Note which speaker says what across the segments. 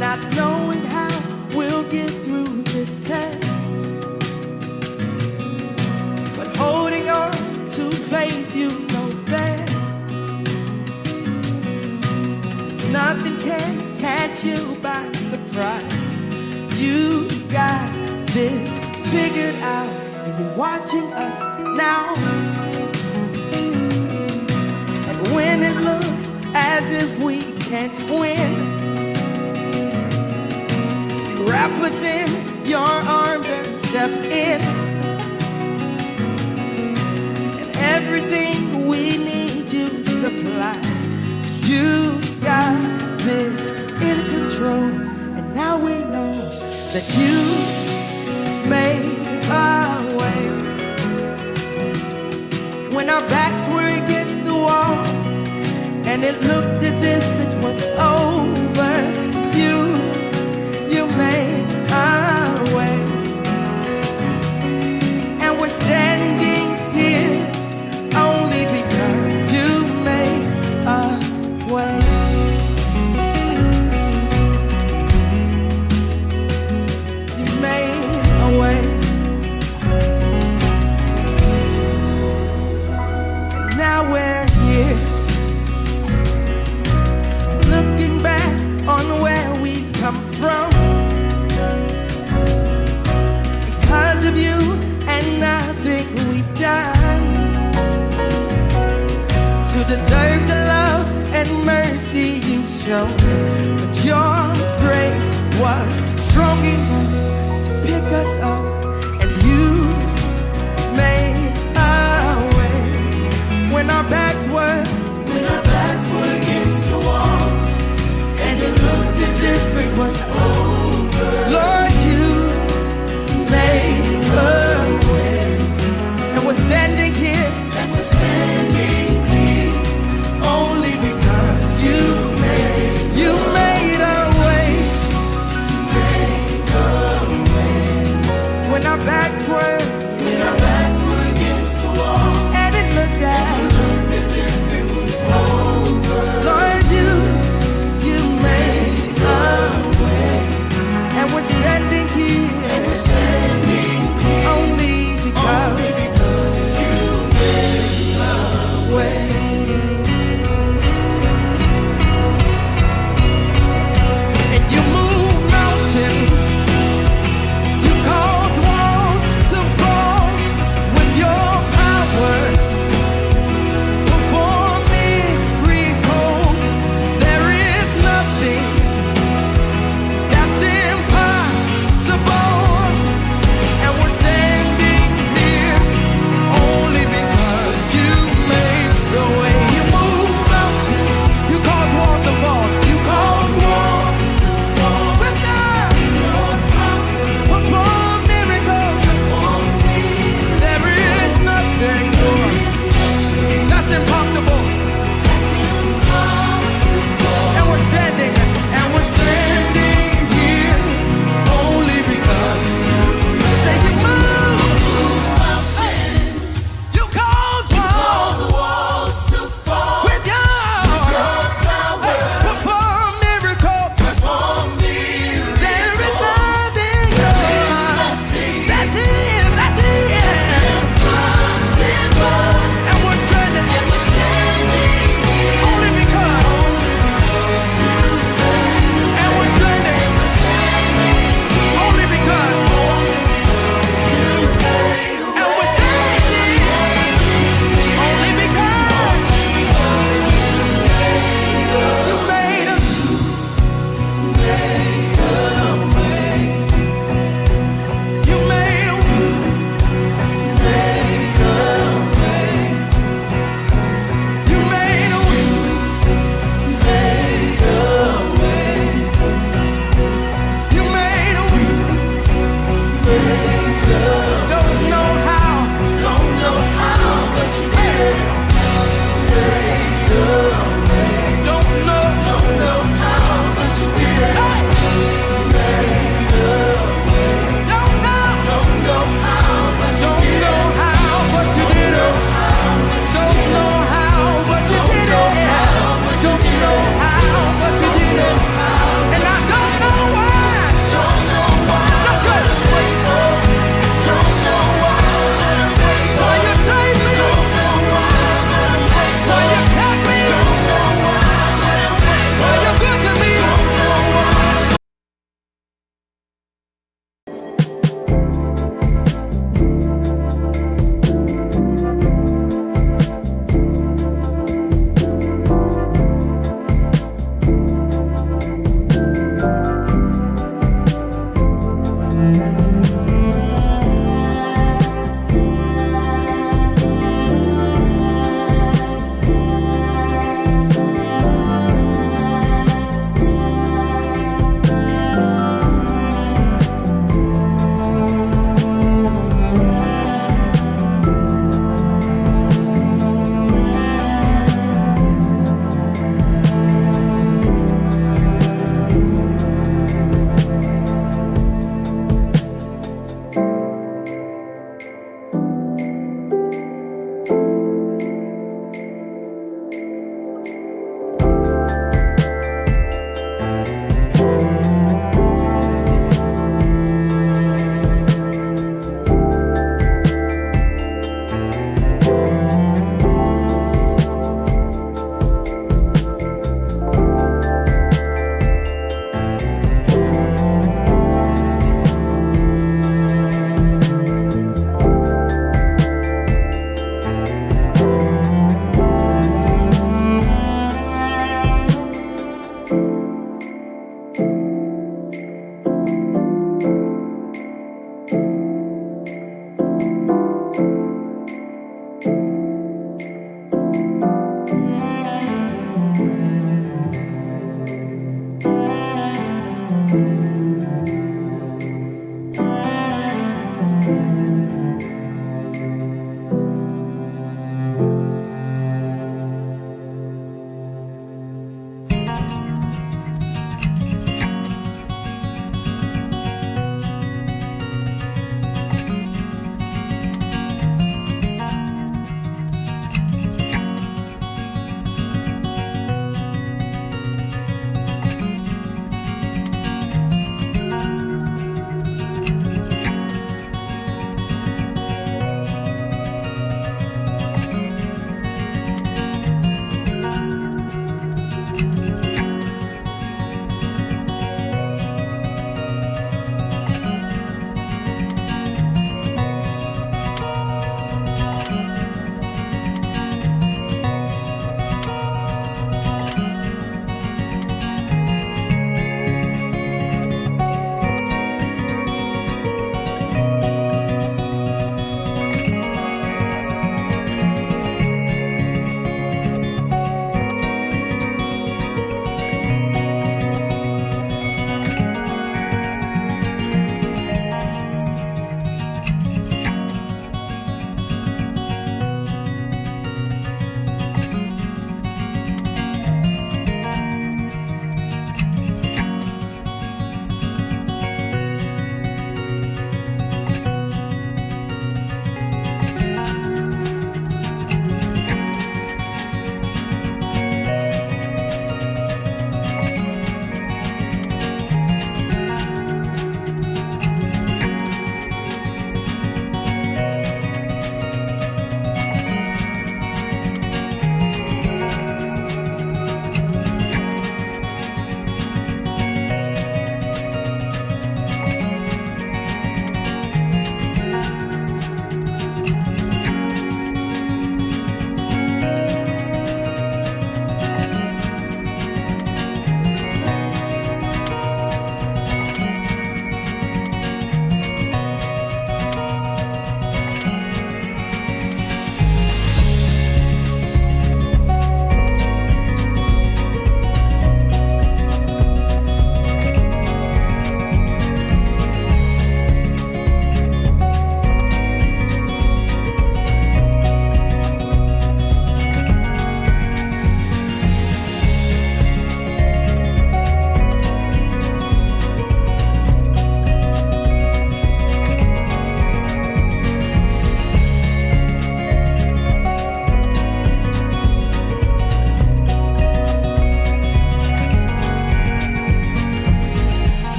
Speaker 1: not knowing how we'll get through this test, but holding on to faith, you know best. Nothing can catch you by surprise. You got this figured out, and you're watching us now. And when it looks as if we can't win, wrap us in your arms and step in. And everything we need you supply. You got this in control, and now we know that you made our way. When our backs were against the wall, and it looked as if it was over, you made our way. And we're standing here only because you made our way. You made a way. And now we're here, looking back on where we've come from. Because of you and nothing we've done to deserve the love and mercy you've shown, but your grace was strong enough to pick us up, and you made our way. When our backs were against the wall, and it looked as if it was over, Lord, you made a way. And we're standing here only because you made a way.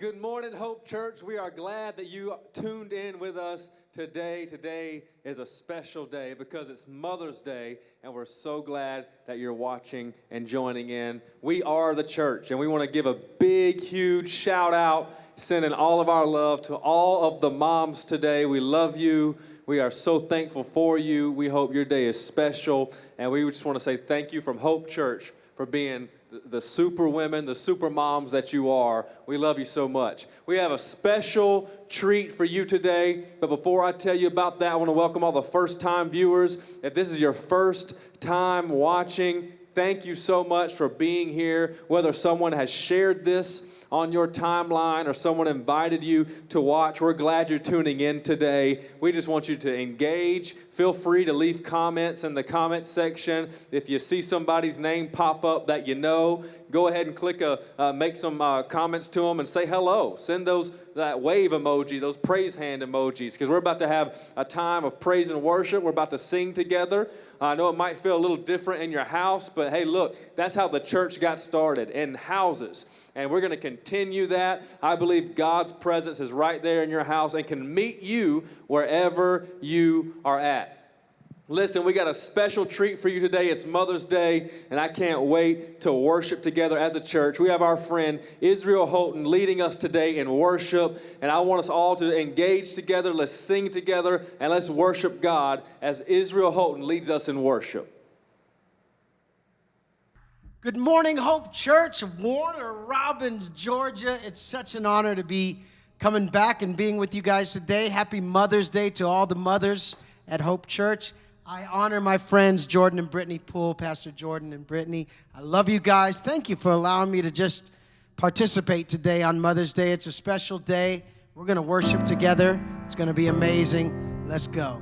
Speaker 2: Good morning, Hope Church. We are glad that you tuned in with us today. Today is a special day because it's Mother's Day, and we're so glad that you're watching and joining in. We are the church, and we want to give a big, huge shout out, sending all of our love to all of the moms today. We love you. We are so thankful for you. We hope your day is special, and we just want to say thank you from Hope Church for being the super women, the super moms that you are. We love you so much. We have a special treat for you today, but before I tell you about that, I want to welcome all the first-time viewers. If this is your first time watching, thank you so much for being here. Whether someone has shared this on your timeline or someone invited you to watch, we're glad you're tuning in today. We just want you to engage. Feel free to leave comments in the comment section. If you see somebody's name pop up that you know, go ahead and make some comments to them and say hello. Send that wave emoji, those praise hand emojis, because we're about to have a time of praise and worship. We're about to sing together. I know it might feel a little different in your house, but hey, look, that's how the church got started, in houses. And we're going to continue that. I believe God's presence is right there in your house and can meet you wherever you are at. Listen, we got a special treat for you today. It's Mother's Day, and I can't wait to worship together as a church. We have our friend Israel Houghton leading us today in worship, and I want us all to engage together. Let's sing together, and let's worship God as Israel Houghton leads us in worship.
Speaker 3: Good morning, Hope Church, Warner Robins, Georgia. It's such an honor to be coming back and being with you guys today. Happy Mother's Day to all the mothers at Hope Church. I honor my friends, Jordan and Brittany Poole, Pastor Jordan and Brittany. I love you guys. Thank you for allowing me to just participate today on Mother's Day. It's a special day. We're going to worship together. It's going to be amazing. Let's go.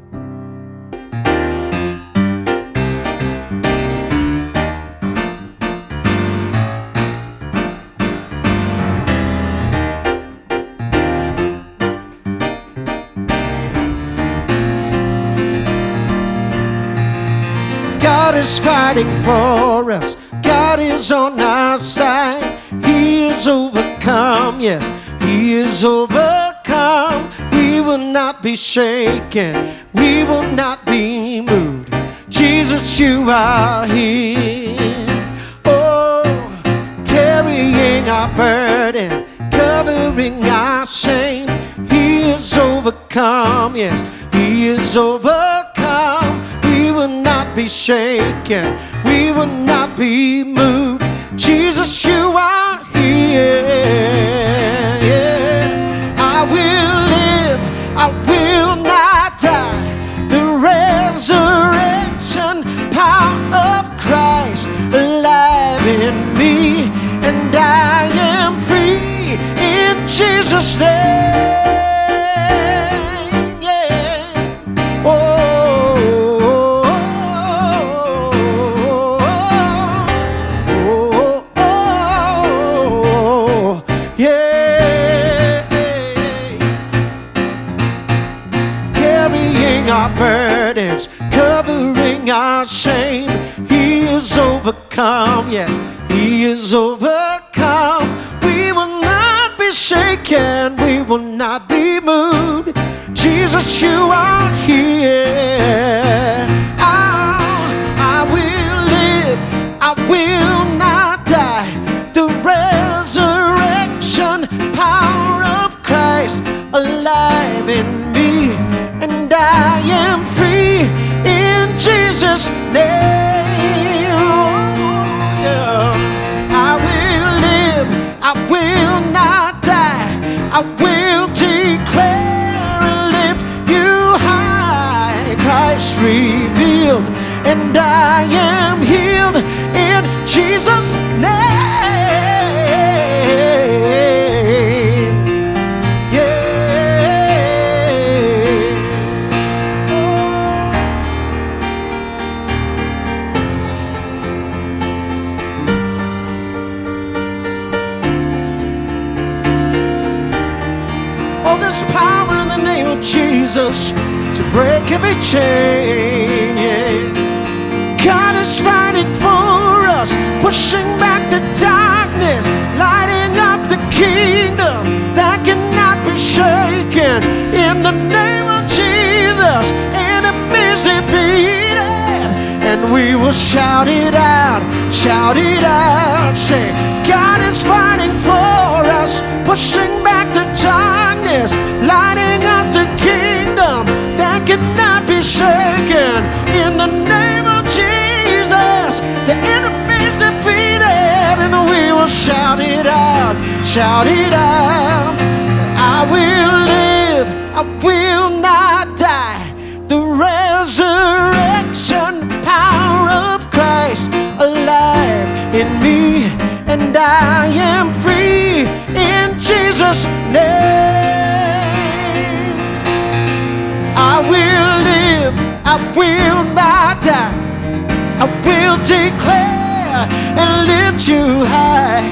Speaker 3: God is fighting for us. God is on our side. He is overcome. Yes, He is overcome. We will not be shaken. We will not be moved. Jesus, you are here. Oh, carrying our burden, covering our shame. He is overcome. Yes, He is overcome. We will not be shaken. We will not be moved. Jesus, you are here. I will live. I will not die. The resurrection power of Christ alive in me, and I am free in Jesus' name. Yeah. Oh. Our burdens, covering our shame. He is overcome. Yes, He is overcome. We will not be shaken. We will not be moved. Jesus, you are here. I will live. I will not die. The resurrection power of Christ alive in me, and I am free in Jesus' name. Oh, yeah. I will live. I will not die. I will declare and lift you high. Christ revealed, and I am healed in Jesus' name. There's power in the name of Jesus to break every chain. Yeah. God is fighting for us, pushing back the darkness, lighting up the kingdom that cannot be shaken. In the name of Jesus, enemies defeated, and we will shout it out, say, God is fighting for us, pushing back the darkness, lighting up the kingdom that cannot be shaken. In the name of Jesus, the enemy's defeated, shout it out, shout it out. I will live, I will not die. The resurrection power of Christ alive in me, and I am free in Jesus' name. I will live, I will not die. I will declare and lift you high.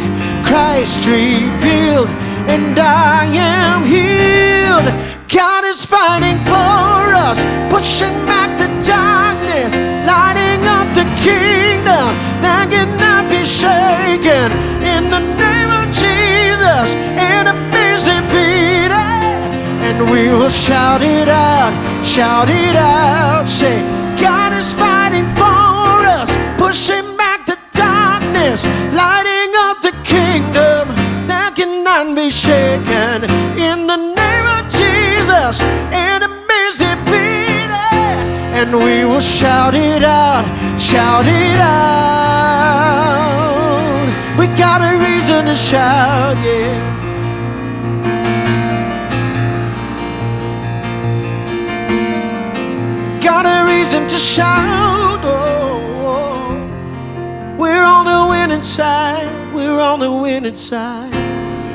Speaker 3: Christ revealed, and I am healed. God is fighting for us, pushing back the darkness, lighting up the kingdom that cannot be shaken. In the name of Jesus, enemies defeated, and we will shout it out, shout it out. Say, God is fighting for us, pushing back the darkness, lighting up the kingdom that cannot be shaken. In the name of Jesus, enemies defeated, and we will shout it out, shout it out. We got a reason to shout, yeah. Got a reason to shout, oh. We're on the winning side, we're on the winning side.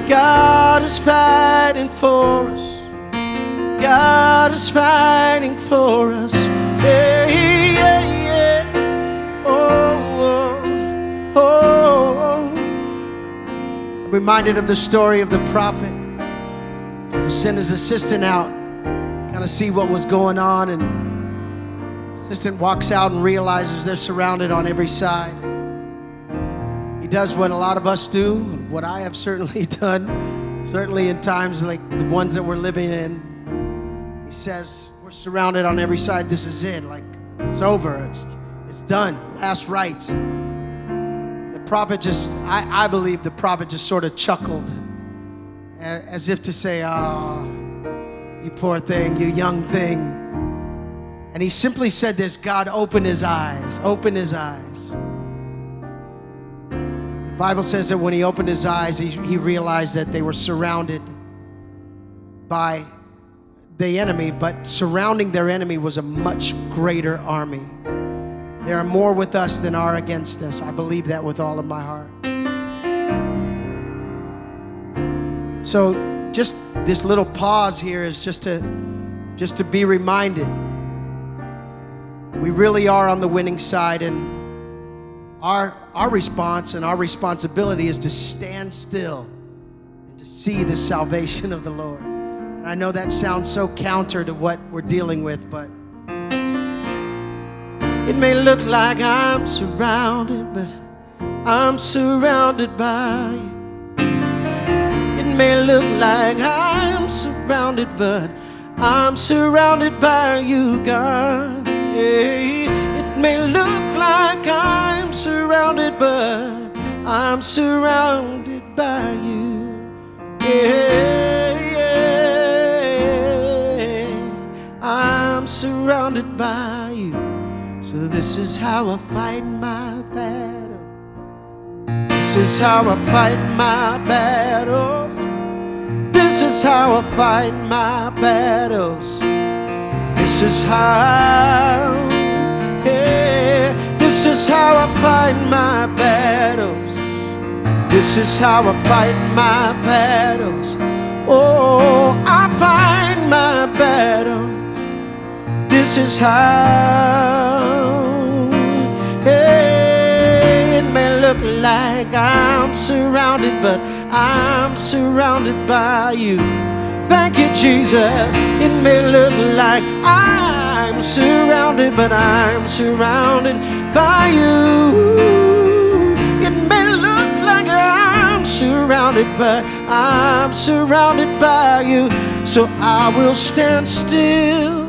Speaker 3: God is fighting for us, God is fighting for us. Yeah, yeah, yeah. Oh, oh, oh. I'm reminded of the story of the prophet who sent his assistant out, kind of see what was going on, and assistant walks out and realizes they're surrounded on every side. He does what a lot of us do, what I have certainly done, certainly in times like the ones that we're living in. He says, we're surrounded on every side. This is it. Like, it's over. It's done. Last rites. The prophet just, I believe the prophet just sort of chuckled as if to say, oh, you poor thing, you young thing. And he simply said this, God, open his eyes, open his eyes. The Bible says that when he opened his eyes, he realized that they were surrounded by the enemy, but surrounding their enemy was a much greater army. There are more with us than are against us. I believe that with all of my heart. So just this little pause here is just to be reminded. We really are on the winning side, and our response and our responsibility is to stand still and to see the salvation of the Lord. And I know that sounds so counter to what we're dealing with, but it may look like I'm surrounded, but I'm surrounded by you. It may look like I'm surrounded, but I'm surrounded by you, God. It may look like I'm surrounded, but I'm surrounded by you. Yeah, yeah. I'm surrounded by you. So this is how I fight my battle. This is how I fight my battles. This is how I fight my battles. This is how, yeah, this is how I fight my battles. This is how I fight my battles. Oh, I fight my battles. This is how, yeah, it may look like I'm surrounded, but I'm surrounded by you. Thank you, Jesus. It may look like I'm surrounded, but I'm surrounded by you. It may look like I'm surrounded, but I'm surrounded by you. So I will stand still,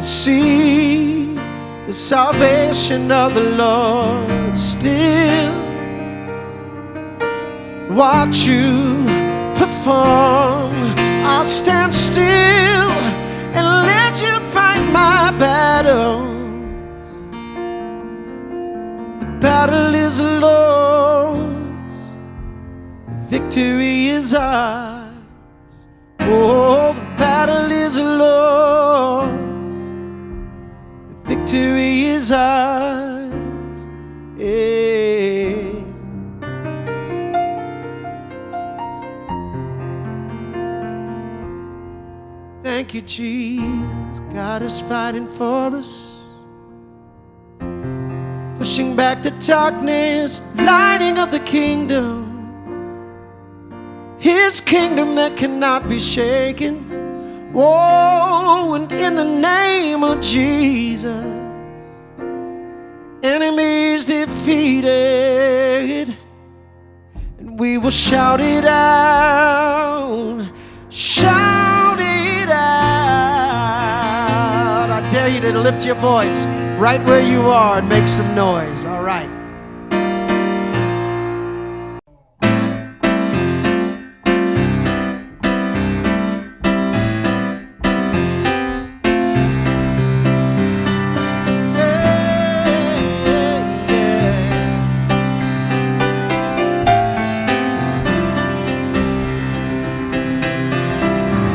Speaker 3: see the salvation of the Lord still. Watch you perform. I'll stand still and let you fight my battles. The battle is the Lord's, the victory is ours. Oh, the battle is the Lord's, the victory is ours. Yeah. Thank you, Jesus. God is fighting for us, pushing back the darkness, lighting up the kingdom. His kingdom that cannot be shaken. Whoa, and in the name of Jesus, enemy is defeated, and we will shout it out, shout it out. I dare you to lift your voice right where you are and make some noise. All right.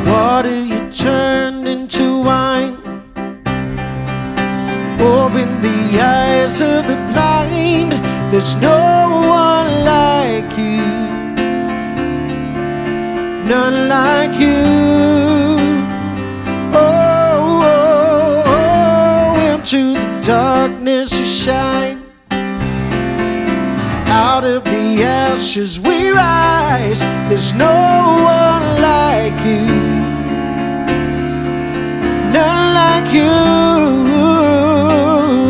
Speaker 3: Water you turned into wine, open the eyes of the blind. There's no one like you, none like you. Oh, oh, oh, into the darkness you shine. Out of the ashes we rise. There's no one like you, none like you.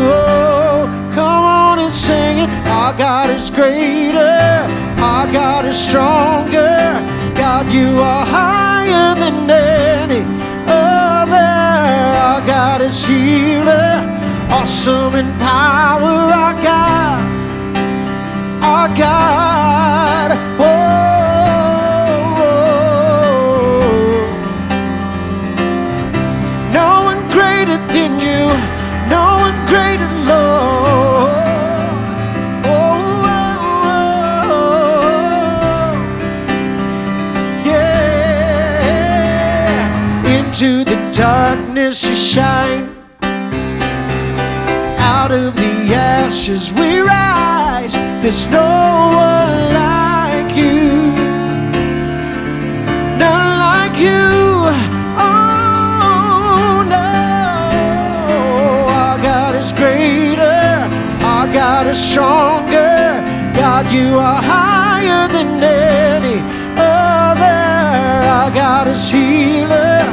Speaker 3: Oh, come on and sing it. Our God is greater, our God is stronger. God, you are higher than any other. Our God is healer, awesome in power. Our God, our God. Oh, no one greater than you, no one greater, Lord. Yeah. Into the darkness you shine. Out of the ashes we rise. There's no one like you, none like you. Oh no, our God is greater, our God is stronger. God, you are higher than any other. Our God is healer,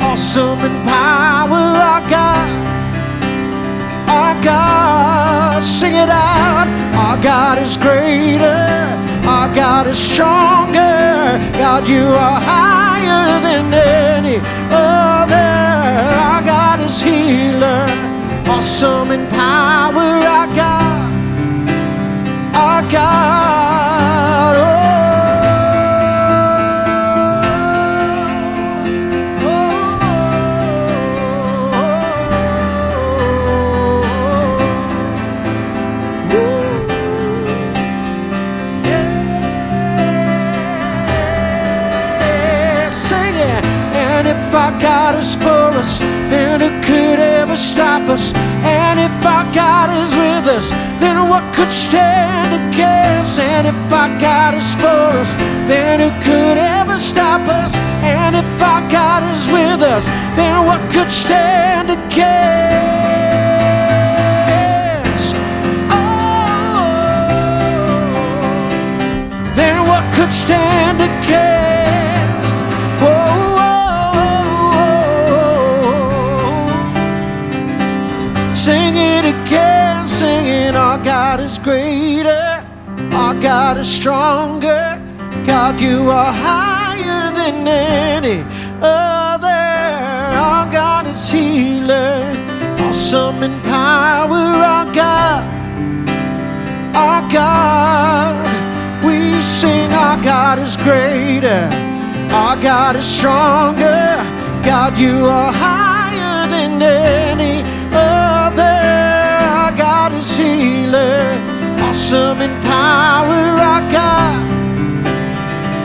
Speaker 3: awesome in power. Our God, our God, sing it out. Our God is greater, our God is stronger. God, you are higher than any other. Our God is healer, awesome in power. Our God, our God. Oh. If our God is for us, then who could ever stop us? And if our God is with us, then what could stand against? And if our God is for us, then who could ever stop us? And if our God is with us, then what could stand against? Oh, then what could stand against? Oh, sing it again, singing. Our God is greater, our God is stronger. God, you are higher than any other. Our God is healer, awesome in power. Our God, our God. We sing, our God is greater, our God is stronger. God, you are higher than any other. Our God is healer, awesome in power, our God.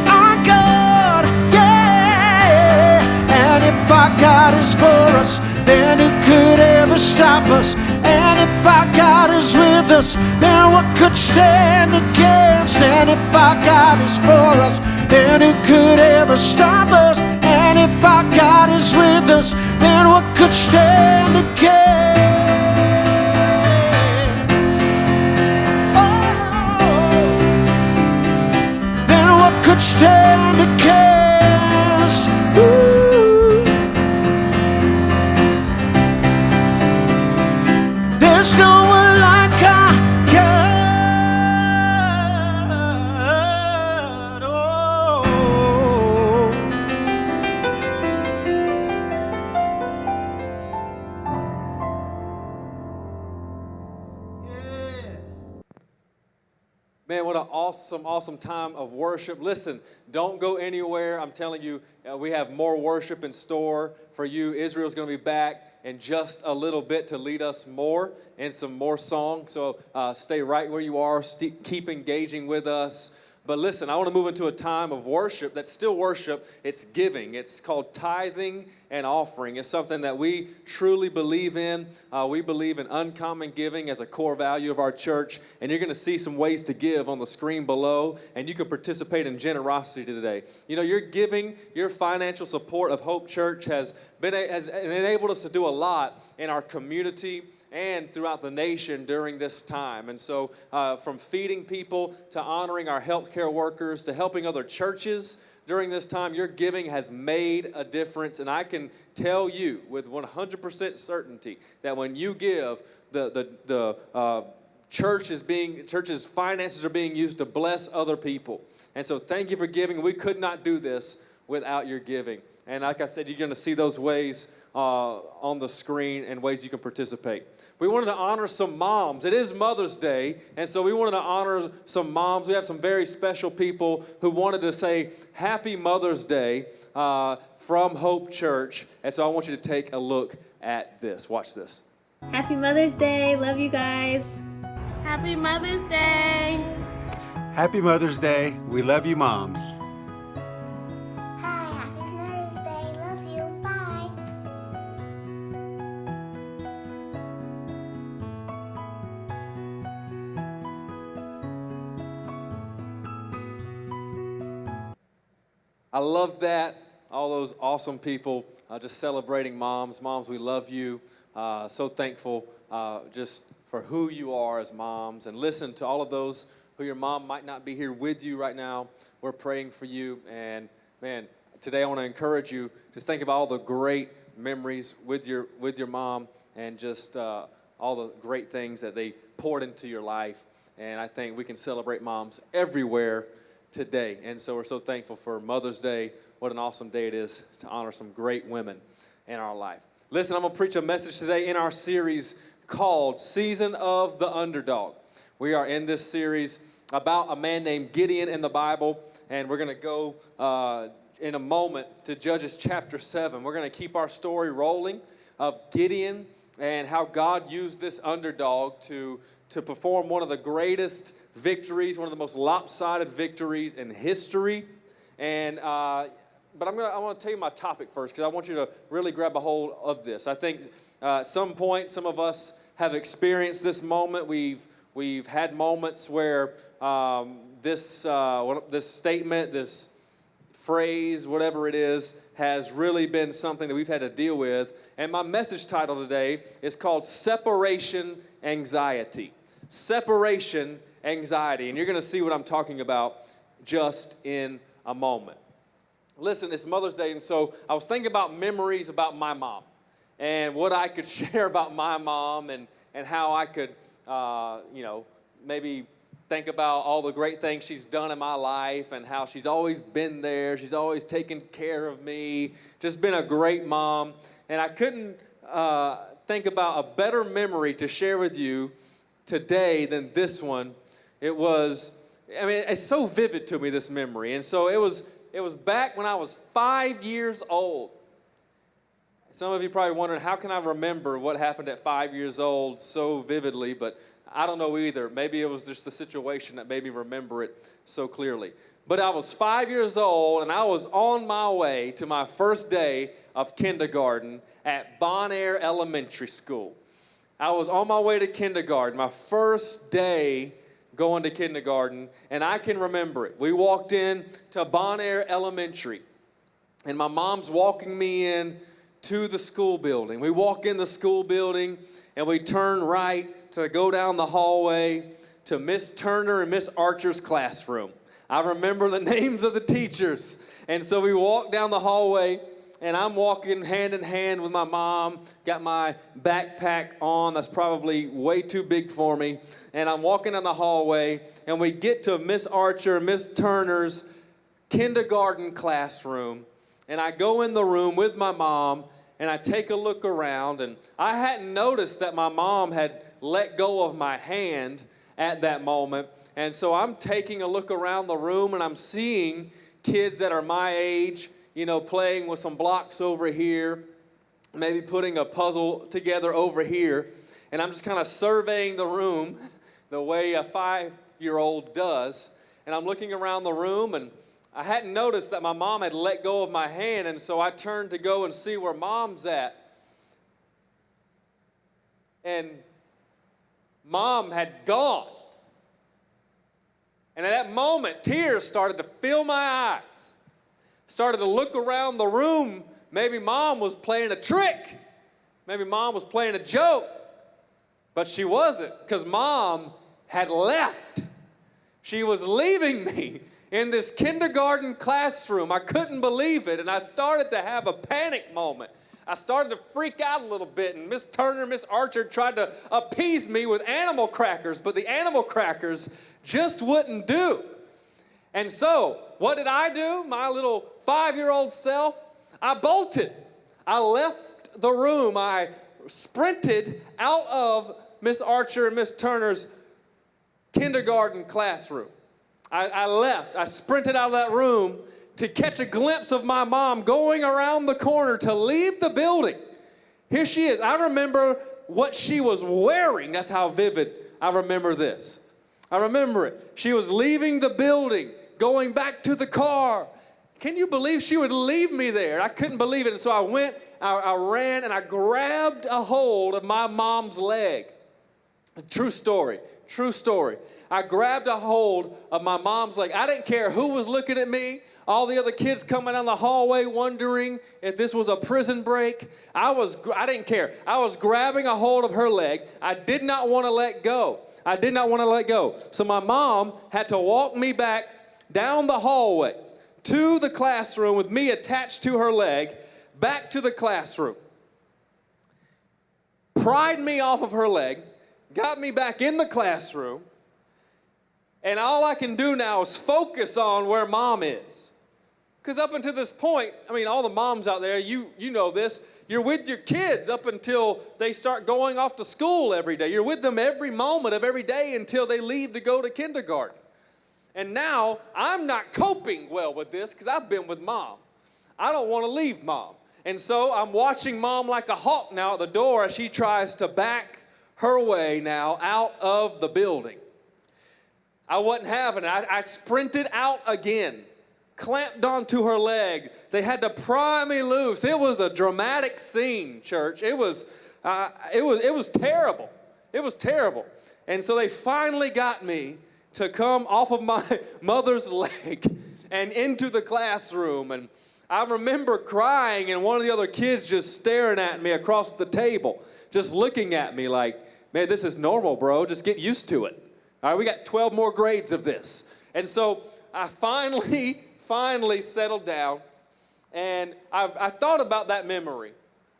Speaker 3: Our God, yeah. And if our God is for us, then who could ever stop us? And if our God is with us, then what could stand against? And if our God is for us, then who could ever stop us? And if our God is with us, then what could stand against? What could stand against? Ooh. There's no one like our God. Oh.
Speaker 2: Man, what an awesome time of worship. Listen, don't go anywhere. I'm telling you, we have more worship in store for you. Israel's going to be back in just a little bit to lead us more in some more songs. So stay right where you are. Keep engaging with us. But listen, I want to move into a time of worship that's still worship. It's giving. It's called tithing and offering. It's something that we truly believe in. We believe in uncommon giving as a core value of our church. And you're going to see some ways to give on the screen below. And you can participate in generosity today. You know, your giving, your financial support of Hope Church has enabled us to do a lot in our community and throughout the nation during this time. And so from feeding people to honoring our healthcare workers to helping other churches during this time, your giving has made a difference. And I can tell you with 100% certainty that when you give, the church's finances are being used to bless other people. And so thank you for giving. We could not do this without your giving. And like I said, you're going to see those ways on the screen and ways you can participate. We wanted to honor some moms. It is Mother's Day, and so we wanted to honor some moms. We have some very special people who wanted to say Happy Mother's Day from Hope Church. And so I want you to take a look at this. Watch this.
Speaker 4: Happy Mother's Day. Love you guys.
Speaker 5: Happy Mother's Day.
Speaker 6: Happy Mother's Day. We love you, moms.
Speaker 7: Hi, happy Mother's Day. Love you. Bye.
Speaker 2: I love that. All those awesome people just celebrating moms. Moms, we love you. So thankful just for who you are as moms. And listen to all of those who your mom might not be here with you right now. We're praying for you. And man, today I want to encourage you. Just think about all the great memories with your mom and just all the great things that they poured into your life. And I think we can celebrate moms everywhere today. And so we're so thankful for Mother's Day. What an awesome day it is to honor some great women in our life. Listen, I'm going to preach a message today in our series called Season of the Underdog. We are in this series about a man named Gideon in the Bible, and we're going to go in a moment to Judges chapter 7. We're going to keep our story rolling of Gideon and how God used this underdog to perform one of the greatest victories, one of the most lopsided victories in history. And but I want to tell you my topic first because I want you to really grab a hold of this. I think at some point, some of us have experienced this moment. We've had moments where this statement, this phrase, whatever it is, has really been something that we've had to deal with. And my message title today is called Separation Anxiety. Separation Anxiety. And you're going to see what I'm talking about just in a moment. Listen, it's Mother's Day, and so I was thinking about memories about my mom and what I could share about my mom and how I could, maybe think about all the great things she's done in my life and how she's always been there. She's always taken care of me, just been a great mom. And I couldn't think about a better memory to share with you today than this one. It's so vivid to me, this memory. And so it was back when I was 5 years old. Some of you probably wondering, how can I remember what happened at 5 years old so vividly? But I don't know either. Maybe it was just the situation that made me remember it so clearly. But I was 5 years old, and I was on my way to my first day of kindergarten at Bon Air Elementary School. I was on my way to kindergarten, my first day going to kindergarten, and I can remember it. We walked in to Bon Air Elementary, and my mom's walking me in to the school building. We walk in the school building, and we turn right to go down the hallway to Miss Turner and Miss Archer's classroom. I remember the names of the teachers. And so we walk down the hallway, and I'm walking hand in hand with my mom, got my backpack on that's probably way too big for me, and I'm walking down the hallway, and we get to Miss Archer and Miss Turner's kindergarten classroom, and I go in the room with my mom, and I take a look around, and I hadn't noticed that my mom had let go of my hand at that moment. And so I'm taking a look around the room, and I'm seeing kids that are my age, playing with some blocks over here, maybe putting a puzzle together over here. And I'm just kind of surveying the room the way a 5-year-old does. And I'm looking around the room, and I hadn't noticed that my mom had let go of my hand, and so I turned to go and see where Mom's at. And Mom had gone. And at that moment, tears started to fill my eyes. Started to look around the room. Maybe Mom was playing a trick. Maybe Mom was playing a joke. But she wasn't, because Mom had left. She was leaving me in this kindergarten classroom. I couldn't believe it, and I started to have a panic moment. I started to freak out a little bit, and Miss Turner and Miss Archer tried to appease me with animal crackers, but the animal crackers just wouldn't do. And so, what did I do? My little 5-year-old self, I bolted. I left the room. I sprinted out of Miss Archer and Miss Turner's kindergarten classroom. I left. I sprinted out of that room to catch a glimpse of my mom going around the corner to leave the building. Here she is. I remember what she was wearing. That's how vivid I remember this. I remember it. She was leaving the building, going back to the car. Can you believe she would leave me there? I couldn't believe it. And so I ran, and I grabbed a hold of my mom's leg. True story. True story. I grabbed a hold of my mom's leg. I didn't care who was looking at me. All the other kids coming down the hallway wondering if this was a prison break. I didn't care. I was grabbing a hold of her leg. I did not want to let go. I did not want to let go. So my mom had to walk me back down the hallway to the classroom with me attached to her leg, back to the classroom. Pried me off of her leg, got me back in the classroom, and all I can do now is focus on where Mom is. Because up until this point, all the moms out there, you know this, you're with your kids up until they start going off to school every day. You're with them every moment of every day until they leave to go to kindergarten. And now I'm not coping well with this because I've been with Mom. I don't want to leave Mom. And so I'm watching Mom like a hawk now at the door as she tries to back her way now out of the building. I wasn't having it. I sprinted out again, clamped onto her leg. They had to pry me loose. It was a dramatic scene, church. It was terrible. It was terrible. And so they finally got me to come off of my mother's leg and into the classroom. And I remember crying, and one of the other kids just staring at me across the table, just looking at me like, man, this is normal, bro. Just get used to it. All right, we got 12 more grades of this. And so I finally settled down, and I thought about that memory.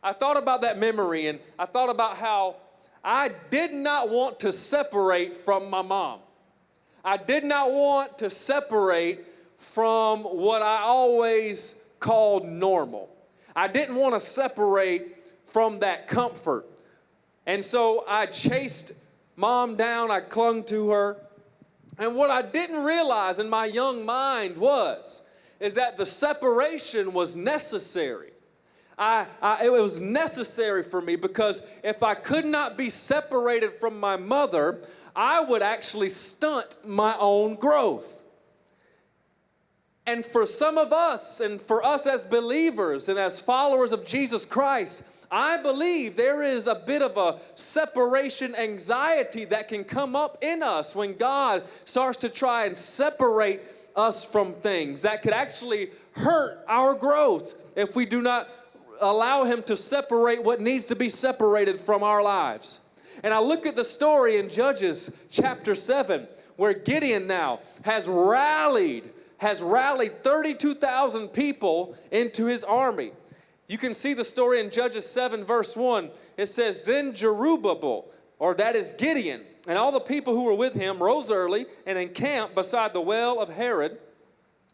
Speaker 2: I thought about that memory, and I thought about how I did not want to separate from my mom. I did not want to separate from what I always called normal. I didn't want to separate from that comfort. And so I chased Mom down, I clung to her. And what I didn't realize in my young mind is that the separation was necessary. It was necessary for me, because if I could not be separated from my mother, I would actually stunt my own growth. And for some of us, and for us as believers and as followers of Jesus Christ, I believe there is a bit of a separation anxiety that can come up in us when God starts to try and separate us from things that could actually hurt our growth if we do not allow Him to separate what needs to be separated from our lives. And I look at the story in Judges chapter 7, where Gideon now has rallied 32,000 people into his army. You can see the story in Judges 7 verse 1. It says, "Then Jerubbaal," or that is Gideon, "and all the people who were with him rose early and encamped beside the well of Harod,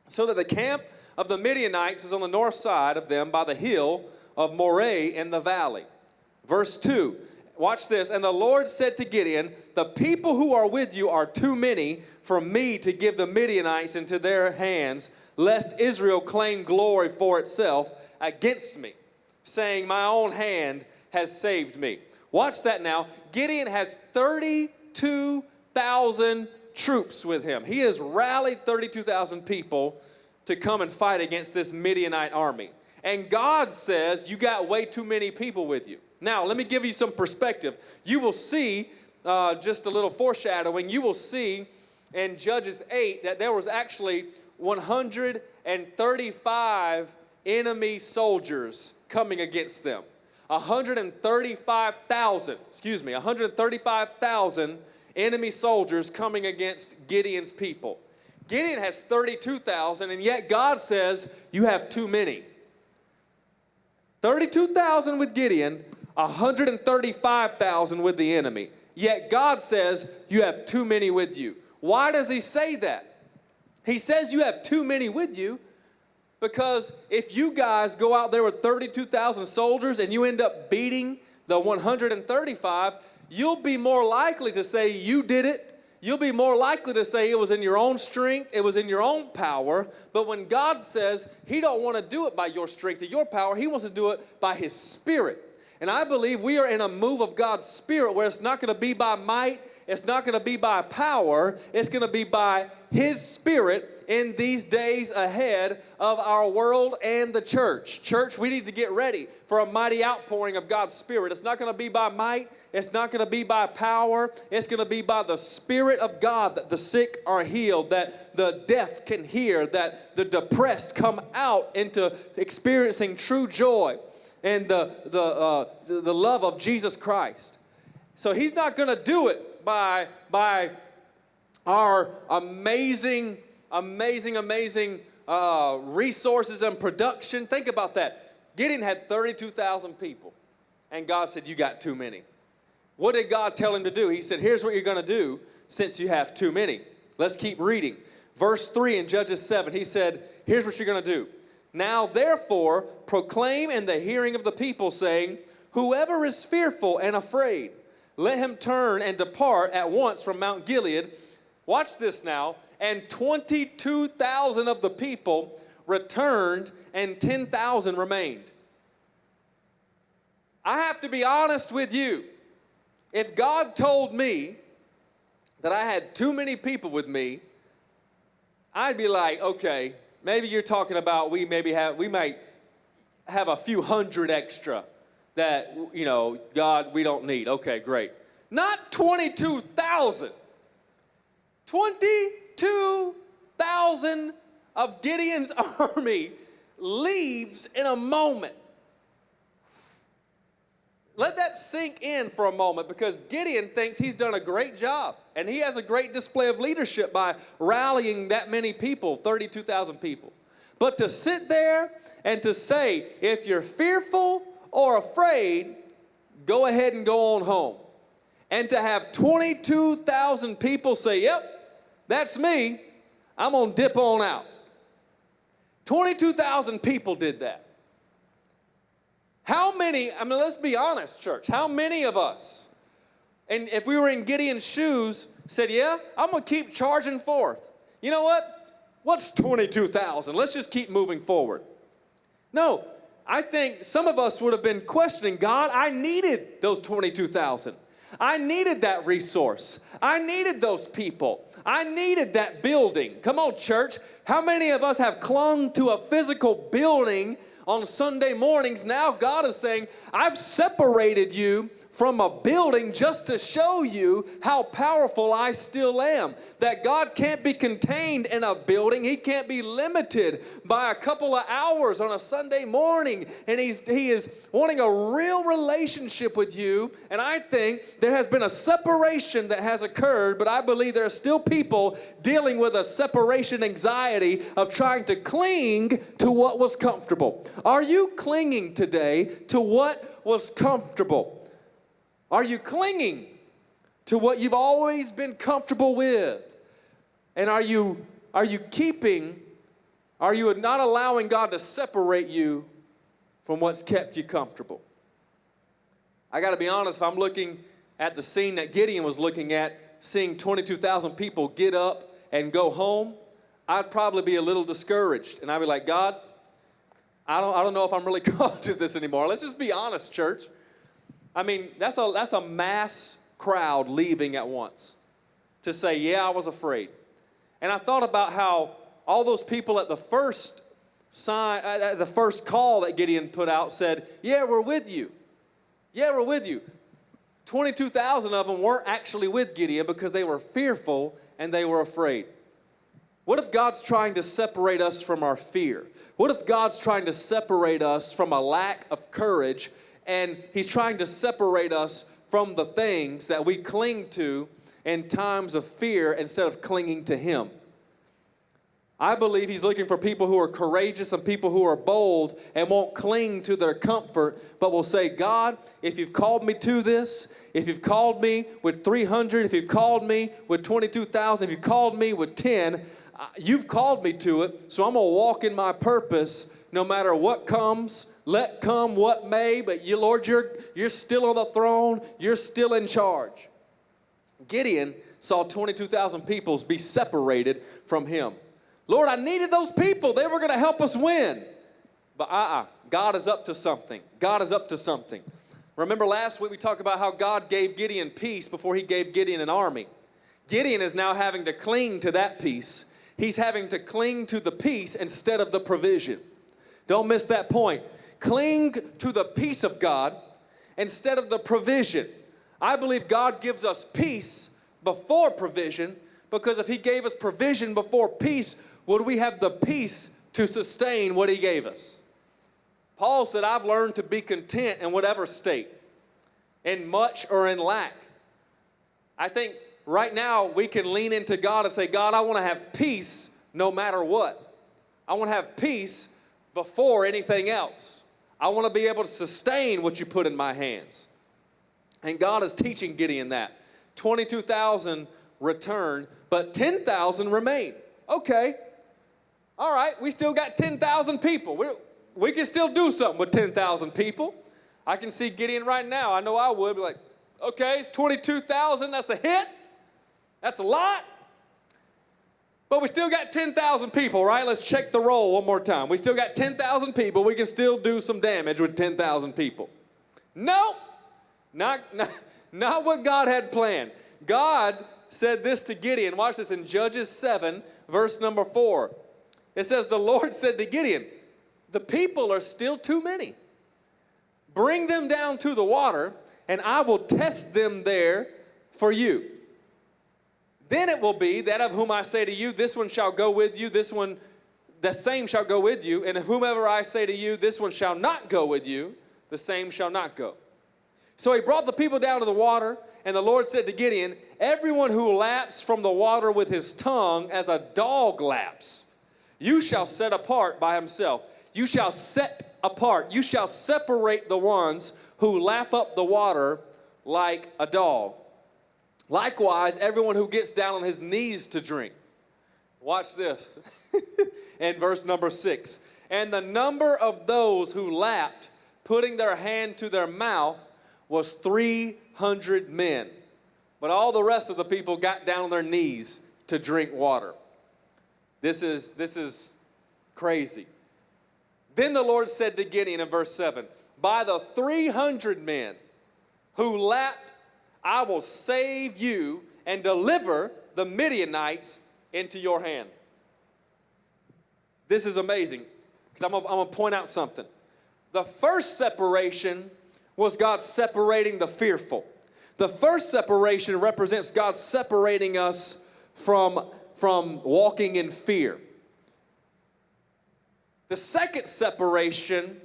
Speaker 2: so that the camp of the Midianites was on the north side of them by the hill of Moreh in the valley." Verse 2, watch this. "And the Lord said to Gideon, the people who are with you are too many for me to give the Midianites into their hands, lest Israel claim glory for itself against me, saying, my own hand has saved me." Watch that now. Gideon has 32,000 troops with him. He has rallied 32,000 people to come and fight against this Midianite army. And God says, you got way too many people with you. Now, let me give you some perspective. You will see, just a little foreshadowing, you will see in Judges 8 that there was actually 135 enemy soldiers coming against them. 135,000 enemy soldiers coming against Gideon's people. Gideon has 32,000, and yet God says, you have too many. 32,000 with Gideon, 135,000 with the enemy. Yet God says, you have too many with you. Why does He say that? He says you have too many with you because if you guys go out there with 32,000 soldiers and you end up beating the 135, you'll be more likely to say you did it. You'll be more likely to say it was in your own strength, it was in your own power. But when God says He don't want to do it by your strength or your power, He wants to do it by His Spirit. And I believe we are in a move of God's Spirit where it's not going to be by might, it's not going to be by power, it's going to be by His Spirit in these days ahead of our world and the church. Church, we need to get ready for a mighty outpouring of God's Spirit. It's not going to be by might, it's not going to be by power, it's going to be by the Spirit of God that the sick are healed, that the deaf can hear, that the depressed come out into experiencing true joy and the love of Jesus Christ. So He's not going to do it by our amazing resources and production. Think about that. Gideon had 32,000 people, and God said, you got too many. What did God tell him to do? He said, here's what you're going to do since you have too many. Let's keep reading. Verse 3 in Judges 7, he said, here's what you're going to do. Now, therefore, proclaim in the hearing of the people, saying, whoever is fearful and afraid, let him turn and depart at once from Mount Gilead. Watch this now. And 22,000 of the people returned, and 10,000 remained. I have to be honest with you. If God told me that I had too many people with me, I'd be like, okay, maybe you're talking about we might have a few hundred extra that, God, we don't need. Okay, great. Not 22,000. 22,000 of Gideon's army leaves in a moment. Let that sink in for a moment, because Gideon thinks he's done a great job. And he has a great display of leadership by rallying that many people, 32,000 people. But to sit there and to say, if you're fearful or afraid, go ahead and go on home. And to have 22,000 people say, yep, that's me, I'm going to dip on out. 22,000 people did that. How many, let's be honest, church, how many of us, and if we were in Gideon's shoes, said, yeah, I'm going to keep charging forth. You know what? What's 22,000? Let's just keep moving forward. No, I think some of us would have been questioning, God, I needed those 22,000. I needed that resource. I needed those people. I needed that building. Come on, church. How many of us have clung to a physical building on Sunday mornings? Now God is saying, I've separated you from a building just to show you how powerful I still am. That God can't be contained in a building. He can't be limited by a couple of hours on a Sunday morning. And He is wanting a real relationship with you. And I think there has been a separation that has occurred, but I believe there are still people dealing with a separation anxiety of trying to cling to what was comfortable. Are you clinging today to what was comfortable? Are you clinging to what you've always been comfortable with? And are you not allowing God to separate you from what's kept you comfortable? I got to be honest, if I'm looking at the scene that Gideon was looking at, seeing 22,000 people get up and go home, I'd probably be a little discouraged. And I'd be like, God, I don't know if I'm really called to this anymore. Let's just be honest, church. I mean, that's a mass crowd leaving at once to say, yeah, I was afraid. And I thought about how all those people at the first call that Gideon put out said, yeah, we're with you. Yeah, we're with you. 22,000 of them weren't actually with Gideon because they were fearful and they were afraid. What if God's trying to separate us from our fear? What if God's trying to separate us from a lack of courage, and He's trying to separate us from the things that we cling to in times of fear instead of clinging to Him? I believe He's looking for people who are courageous and people who are bold and won't cling to their comfort, but will say, God, if you've called me to this, if you've called me with 300, if you've called me with 22,000, if you've called me with 10, you've called me to it, so I'm going to walk in my purpose no matter what comes, let come what may, but you, Lord, you're still on the throne, you're still in charge. Gideon saw 22,000 people be separated from him. Lord, I needed those people. They were going to help us win. But God is up to something. God is up to something. Remember last week we talked about how God gave Gideon peace before He gave Gideon an army. Gideon is now having to cling to that peace. He's having to cling to the peace instead of the provision. Don't miss that point. Cling to the peace of God instead of the provision. I believe God gives us peace before provision, because if He gave us provision before peace, would we have the peace to sustain what He gave us? Paul said, I've learned to be content in whatever state, in much or in lack. I think right now we can lean into God and say, God, I want to have peace no matter what. I want to have peace before anything else. I want to be able to sustain what you put in my hands. And God is teaching Gideon that. 22,000 return, but 10,000 remain. Okay. All right, we still got 10,000 people. We can still do something with 10,000 people. I can see Gideon right now. I know I would be like, okay, it's 22,000. That's a hit. That's a lot. But we still got 10,000 people, right? Let's check the roll one more time. We still got 10,000 people. We can still do some damage with 10,000 people. Nope. Not what God had planned. God said this to Gideon. Watch this in Judges 7, verse number 4. It says, the Lord said to Gideon, the people are still too many. Bring them down to the water, and I will test them there for you. Then it will be that of whom I say to you, this one shall go with you, this one, the same shall go with you, and of whomever I say to you, this one shall not go with you, the same shall not go. So he brought the people down to the water, and the Lord said to Gideon, everyone who laps from the water with his tongue as a dog laps, you shall set apart by himself. You shall set apart. You shall separate the ones who lap up the water like a dog. Likewise, everyone who gets down on his knees to drink. Watch this. In verse number 6. And the number of those who lapped, putting their hand to their mouth, was 300 men. But all the rest of the people got down on their knees to drink water. This is crazy. Then the Lord said to Gideon in verse 7, by the 300 men who lapped, I will save you and deliver the Midianites into your hand. This is amazing, because I'm going to point out something. The first separation was God separating the fearful. The first separation represents God separating us from walking in fear. The second separation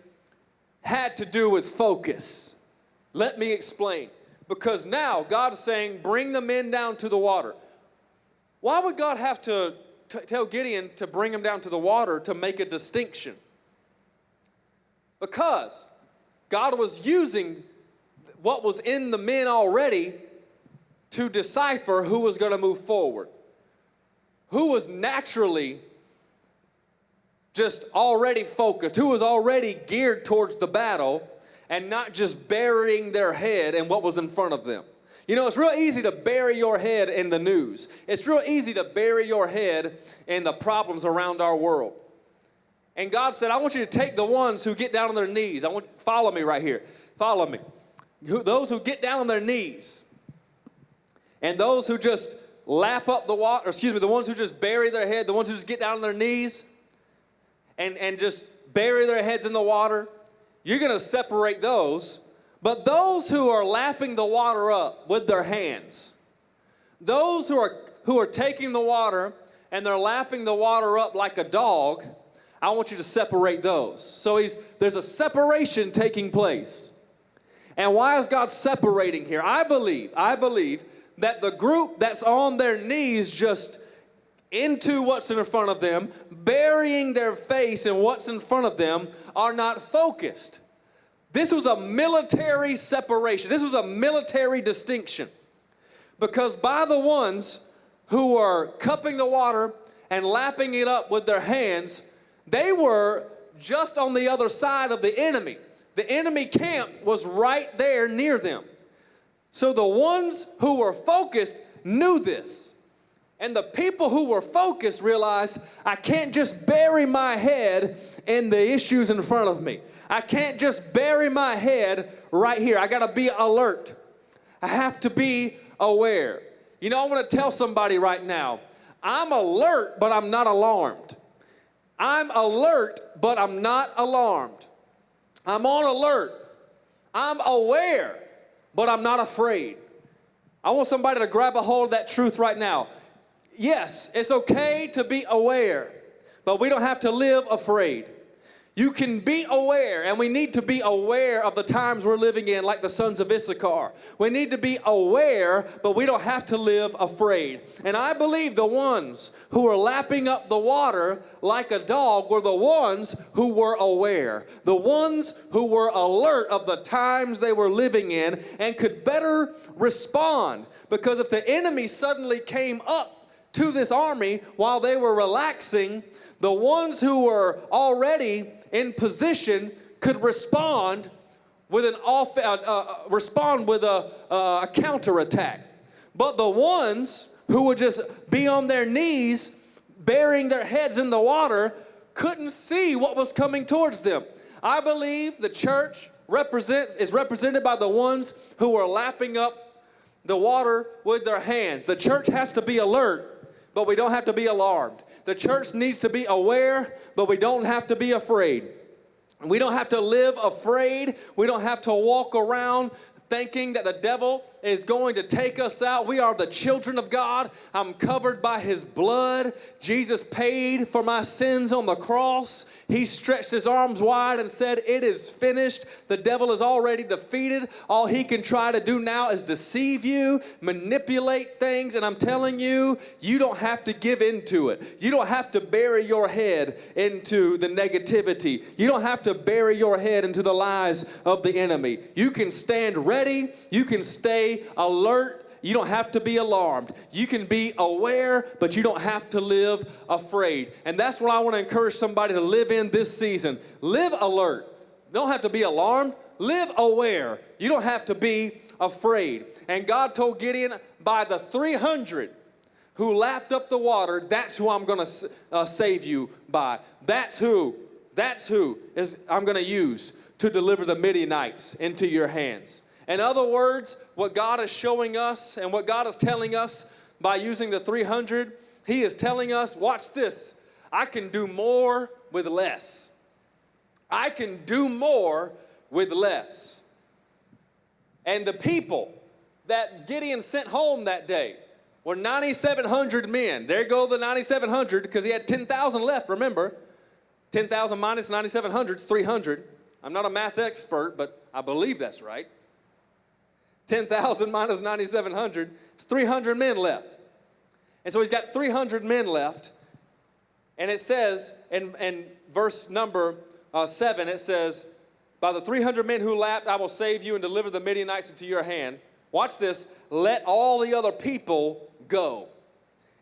Speaker 2: had to do with focus. Let me explain. Because now God is saying, bring the men down to the water. Why would God have to tell Gideon to bring them down to the water to make a distinction? Because God was using what was in the men already to decipher who was going to move forward. Who was naturally just already focused, who was already geared towards the battle and not just burying their head in what was in front of them. You know, it's real easy to bury your head in the news. It's real easy to bury your head in the problems around our world. And God said, I want you to take the ones who get down on their knees. Follow me right here. Follow me. Those who get down on their knees. And those who just lap up the water, the ones who just bury their head, the ones who just get down on their knees and just bury their heads in the water, you're going to separate those. But those who are lapping the water up with their hands, those who are taking the water and they're lapping the water up like a dog, I want you to separate those. So there's a separation taking place. And why is God separating here? I believe that the group that's on their knees just into what's in front of them, burying their face in what's in front of them, are not focused. This was a military separation. This was a military distinction. Because by the ones who were cupping the water and lapping it up with their hands, they were just on the other side of the enemy. The enemy camp was right there near them. So the ones who were focused knew this. And the people who were focused realized, I can't just bury my head in the issues in front of me. I can't just bury my head right here. I got to be alert. I have to be aware. You know, I want to tell somebody right now, I'm alert, but I'm not alarmed. I'm alert, but I'm not alarmed. I'm on alert. I'm aware, but I'm not afraid. I want somebody to grab a hold of that truth right now. Yes, it's okay to be aware, but we don't have to live afraid. You can be aware, and we need to be aware of the times we're living in, like the sons of Issachar. We need to be aware, but we don't have to live afraid. And I believe the ones who were lapping up the water like a dog were the ones who were aware, the ones who were alert of the times they were living in and could better respond. Because if the enemy suddenly came up to this army while they were relaxing, the ones who were already in position could respond with a counterattack. But the ones who would just be on their knees, burying their heads in the water, couldn't see what was coming towards them. I believe the church is represented by the ones who are lapping up the water with their hands. The church has to be alert, but we don't have to be alarmed. The church needs to be aware, but we don't have to be afraid. We don't have to live afraid. We don't have to walk around thinking that the devil is going to take us out. We are the children of God. I'm covered by his blood. Jesus paid for my sins on the cross. He stretched his arms wide and said, it is finished. The devil is already defeated. All he can try to do now is deceive you, manipulate things. And I'm telling you, you don't have to give into it. You don't have to bury your head into the negativity. You don't have to bury your head into the lies of the enemy. You can stand ready. You can stay alert. You don't have to be alarmed. You can be aware, but you don't have to live afraid. And that's what I want to encourage somebody to live in this season. Live alert. You don't have to be alarmed. Live aware. You don't have to be afraid. And God told Gideon, by the 300 who lapped up the water, that's who I'm going to save you by. That's who That's who I'm going to use to deliver the Midianites into your hands. In other words, what God is showing us and what God is telling us by using the 300, he is telling us, watch this, I can do more with less. I can do more with less. And the people that Gideon sent home that day were 9,700 men. There go the 9,700 because he had 10,000 left, remember. 10,000 minus 9,700 is 300. I'm not a math expert, but I believe that's right. 10,000 minus 9,700 is 300 men left. And so he's got 300 men left. And it says in verse number 7, it says, by the 300 men who lapped, I will save you and deliver the Midianites into your hand. Watch this. Let all the other people go,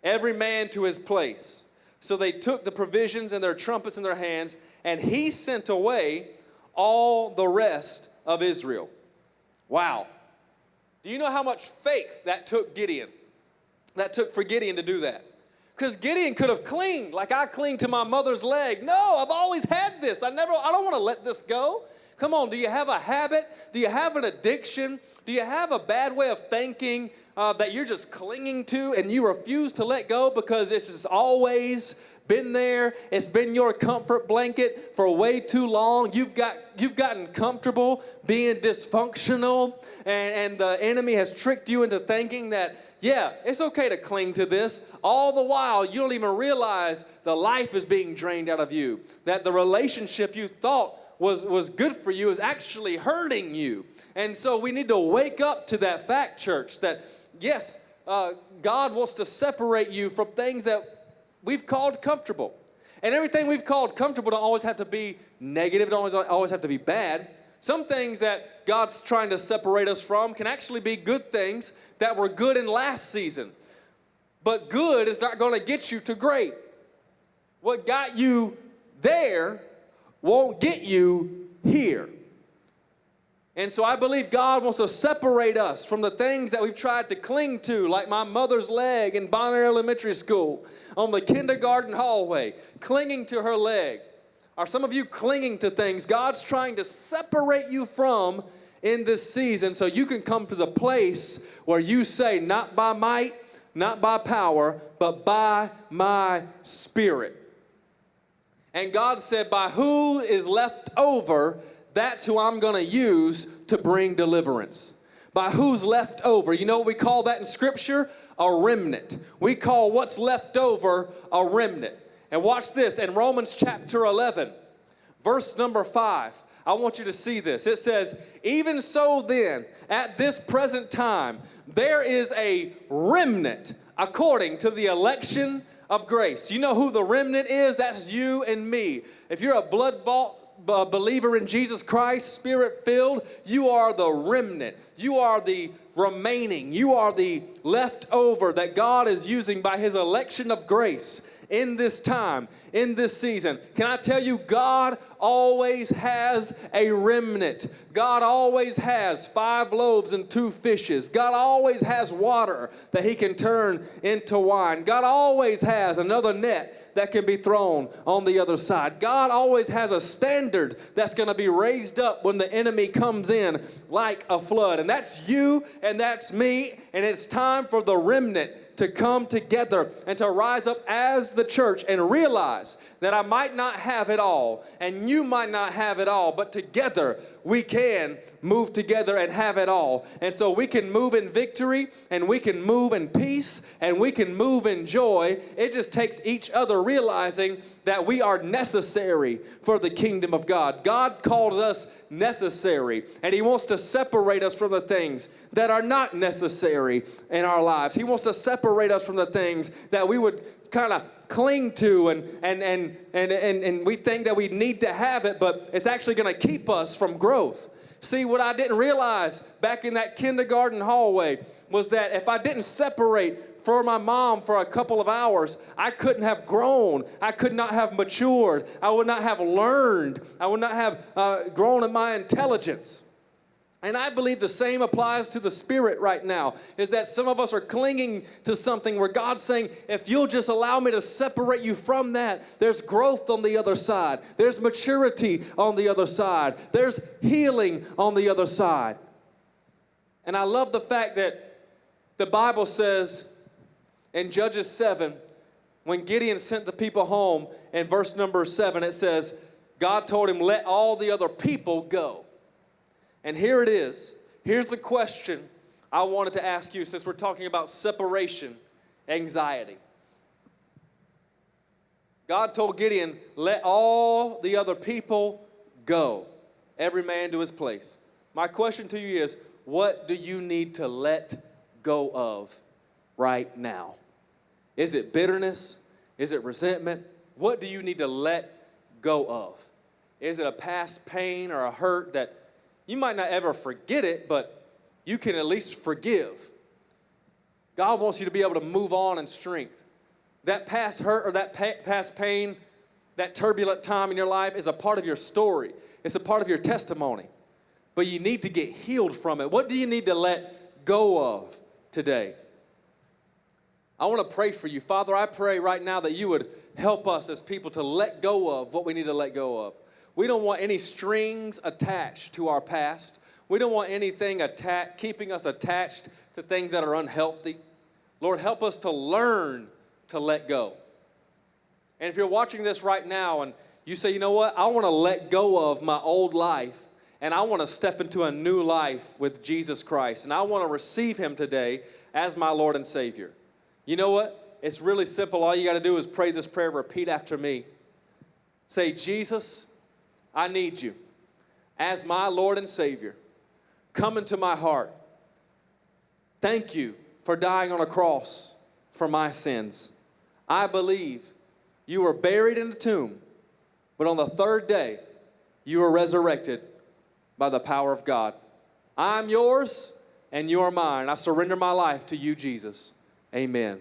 Speaker 2: every man to his place. So they took the provisions and their trumpets in their hands, and he sent away all the rest of Israel. Wow. Do you know how much faith that took Gideon? That took for Gideon to do that. Because Gideon could have clinged like I cling to my mother's leg. No, I've always had this. I don't want to let this go. Come on, do you have a habit? Do you have an addiction? Do you have a bad way of thinking that you're just clinging to and you refuse to let go because it's just always been there? It's been your comfort blanket for way too long. You've gotten comfortable being dysfunctional, and the enemy has tricked you into thinking that, yeah, it's okay to cling to this. All the while, you don't even realize the life is being drained out of you, that the relationship you thought was good for you is actually hurting you. And so we need to wake up to that fact, church, that yes, God wants to separate you from things that we've called comfortable. And everything we've called comfortable don't always have to be negative, don't always have to be bad. Some things that God's trying to separate us from can actually be good things that were good in last season. But good is not going to get you to great. What got you there won't get you here. And so I believe God wants to separate us from the things that we've tried to cling to, like my mother's leg in Bonner Elementary School, on the kindergarten hallway, clinging to her leg. Are some of you clinging to things God's trying to separate you from in this season so you can come to the place where you say, not by might, not by power, but by my Spirit. And God said, by who is left over, that's who I'm going to use to bring deliverance. By who's left over. You know what we call that in Scripture? A remnant. We call what's left over a remnant. And watch this, in Romans chapter 11, verse number 5. I want you to see this. It says, even so then, at this present time, there is a remnant according to the election of grace. You know who the remnant is? That's you and me. If you're a blood-bought believer in Jesus Christ, Spirit-filled, you are the remnant. You are the remaining. You are the leftover that God is using by his election of grace in this time, in this season. Can I tell you, God always has a remnant. God always has 5 loaves and 2 fishes. God always has water that he can turn into wine. God always has another net that can be thrown on the other side. God always has a standard that's going to be raised up when the enemy comes in like a flood. And that's you and that's me. And it's time for the remnant to come together and to rise up as the church and realize that I might not have it all and you might not have it all, but together we can move together and have it all. And so we can move in victory and we can move in peace and we can move in joy. It just takes each other realizing that we are necessary for the kingdom of God. God called us necessary, and he wants to separate us from the things that are not necessary in our lives. He wants to separate us from the things that we would kind of cling to and we think that we need to have it, but it's actually going to keep us from growth. See, what I didn't realize back in that kindergarten hallway was that if I didn't separate for my mom for a couple of hours, I couldn't have grown. I could not have matured. I would not have learned. I would not have grown in my intelligence. And I believe the same applies to the Spirit right now, is that some of us are clinging to something where God's saying, if you'll just allow me to separate you from that, there's growth on the other side. There's maturity on the other side. There's healing on the other side. And I love the fact that the Bible says in Judges 7, when Gideon sent the people home, in verse number 7, it says, God told him, let all the other people go. And here it is. Here's the question I wanted to ask you since we're talking about separation anxiety. God told Gideon, let all the other people go, every man to his place. My question to you is, what do you need to let go of right now? Is it bitterness? Is it resentment? What do you need to let go of? Is it a past pain or a hurt that you might not ever forget it, but you can at least forgive? God wants you to be able to move on in strength. That past hurt or that past pain, that turbulent time in your life is a part of your story. It's a part of your testimony. But you need to get healed from it. What do you need to let go of today? I want to pray for you. Father, I pray right now that you would help us as people to let go of what we need to let go of. We don't want any strings attached to our past. We don't want anything keeping us attached to things that are unhealthy. Lord, help us to learn to let go. And if you're watching this right now and you say, you know what, I want to let go of my old life and I want to step into a new life with Jesus Christ and I want to receive him today as my Lord and Savior. You know what? It's really simple. All you got to do is pray this prayer, repeat after me. Say, Jesus, I need you as my Lord and Savior. Come into my heart. Thank you for dying on a cross for my sins. I believe you were buried in a tomb, but on the third day, you were resurrected by the power of God. I'm yours and you are mine. I surrender my life to you, Jesus. Amen.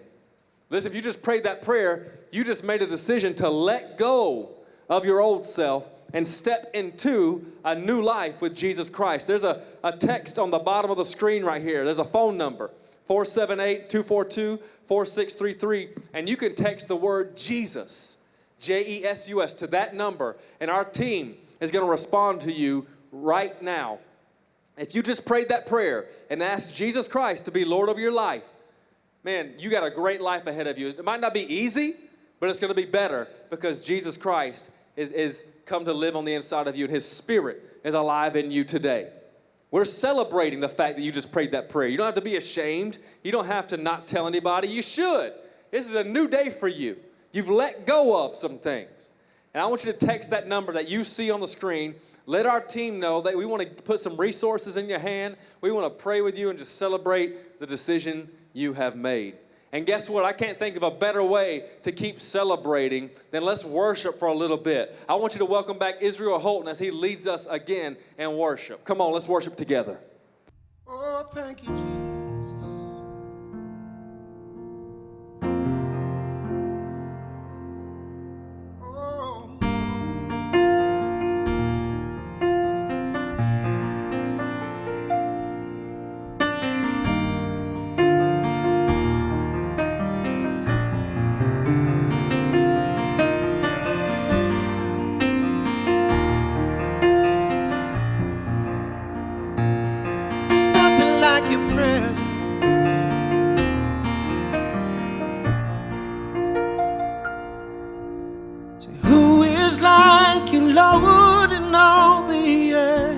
Speaker 2: Listen, if you just prayed that prayer, you just made a decision to let go of your old self and step into a new life with Jesus Christ. There's a text on the bottom of the screen right here. There's a phone number, 478-242-4633, and you can text the word Jesus, J-E-S-U-S, to that number, and our team is going to respond to you right now. If you just prayed that prayer and asked Jesus Christ to be Lord of your life, man, you got a great life ahead of you. It might not be easy, but it's going to be better because Jesus Christ is come to live on the inside of you, and his Spirit is alive in you today. We're celebrating the fact that you just prayed that prayer. You don't have to be ashamed. You don't have to not tell anybody. You should. This is a new day for you. You've let go of some things. And I want you to text that number that you see on the screen. Let our team know that we want to put some resources in your hand. We want to pray with you and just celebrate the decision you have made. And guess what? I can't think of a better way to keep celebrating than let's worship for a little bit. I want you to welcome back Israel Houghton as he leads us again in worship. Come on, let's worship together.
Speaker 3: Oh, thank you, Jesus. Oh. There's nothing like your presence. Say, who is like you, Lord, in all the earth?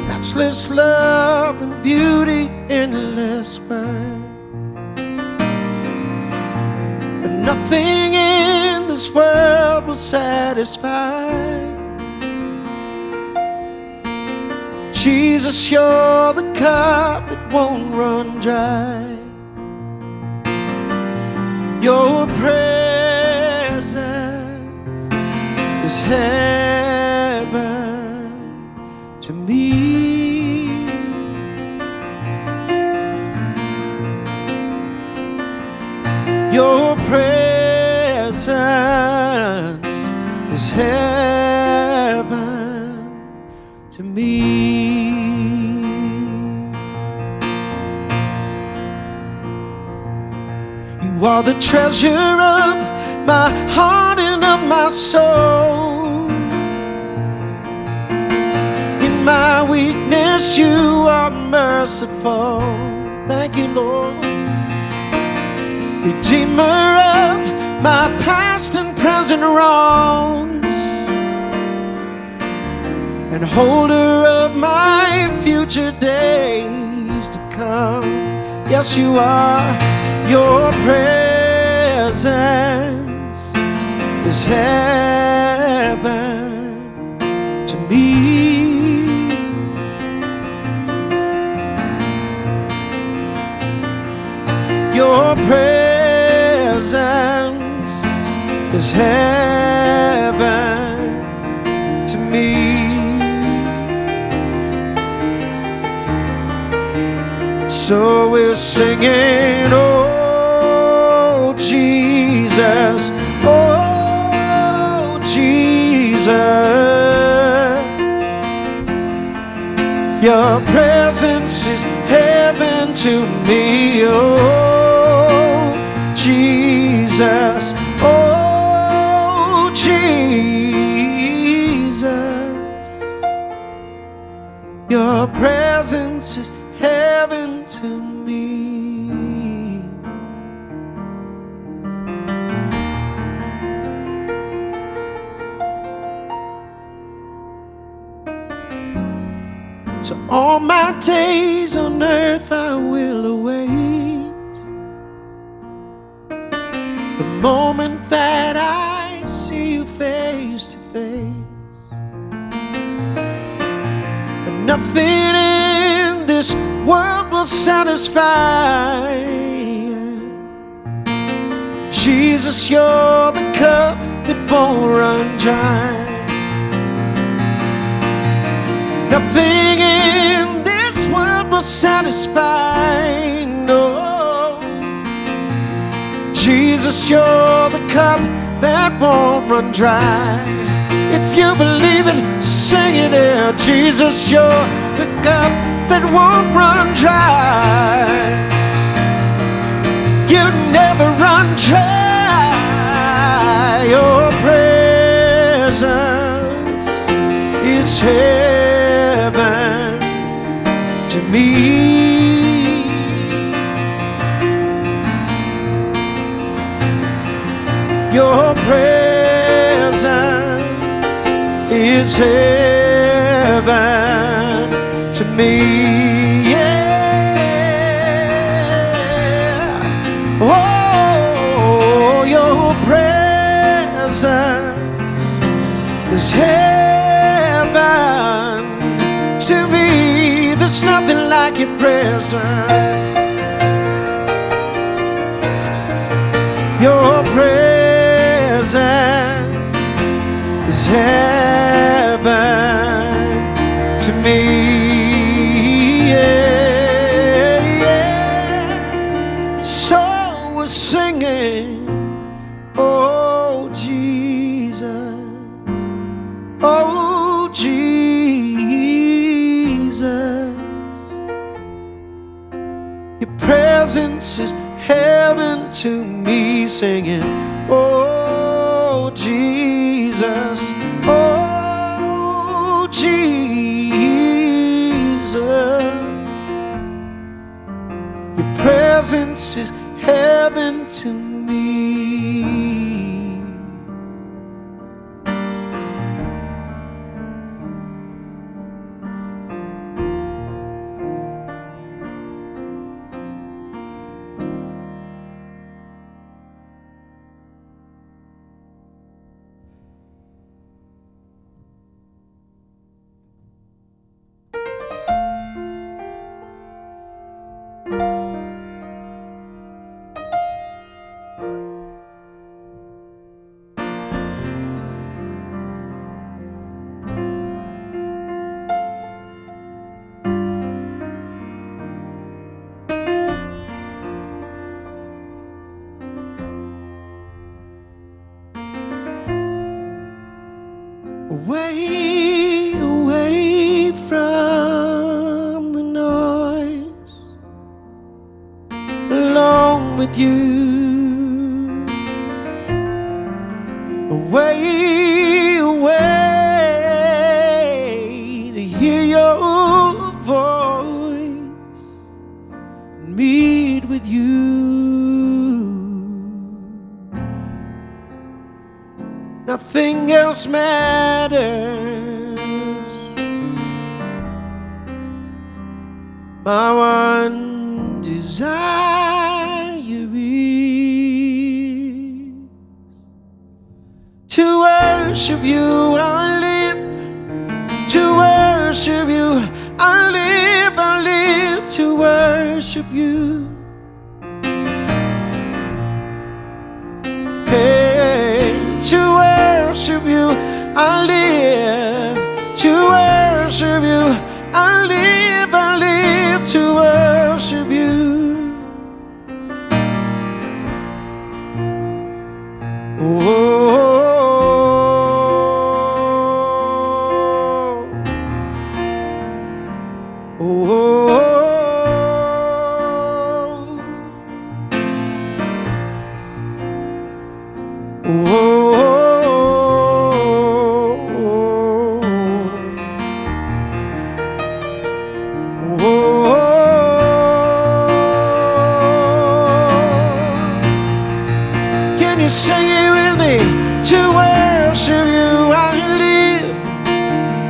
Speaker 3: Matchless love and beauty, endless worth. But nothing in this world will satisfy. Jesus, you're the cup that won't run dry. Your presence is heaven to me. Your presence is heaven me. You are the treasure of my heart and of my soul. In my weakness you are merciful. Thank you, Lord. Redeemer of my past and present wrongs, and holder of my future days to come. Yes, you are. Your presence is heaven to me. Your presence is heaven to me. So we're singing, oh Jesus, oh Jesus. Your presence is heaven to me, oh Jesus, oh Jesus. Your presence is heaven to me. So all my days on earth I will await the moment that I see you face to face. And nothing in this world will satisfy. Jesus, you're the cup that won't run dry. Nothing in this world will satisfy, no. Jesus, you're the cup that won't run dry. If you believe it, sing it out. Jesus, you're the cup that won't run dry. You never run dry. Your presence is heaven to me. Your presence is heaven to me. Yeah. Oh, your presence is heaven to me. There's nothing like your presence. Your presence is heaven to me. Yeah, yeah. So we're singing, oh Jesus, oh Jesus. Your presence is heaven to me, singing, oh Jesus, oh Jesus. Your presence is heaven to me. with you. Away, away to hear your voice and meet with you. Nothing else matters. My one desire is to worship you. I live to worship you. I live to worship you. Hey, to worship you. I live to worship you. I live to worship you. Oh, oh, oh, Can you sing it with me? To worship you, I live.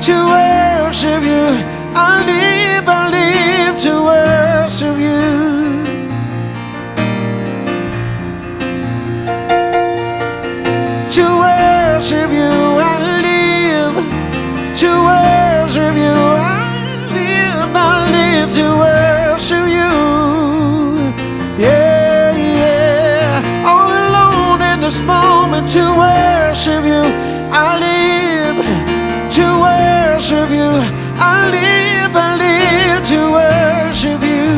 Speaker 3: To worship you, I live to worship you. To worship you, I live. To worship you, I live to worship you. Yeah, yeah. All alone in this moment to worship you. I live to worship you. I live to worship you.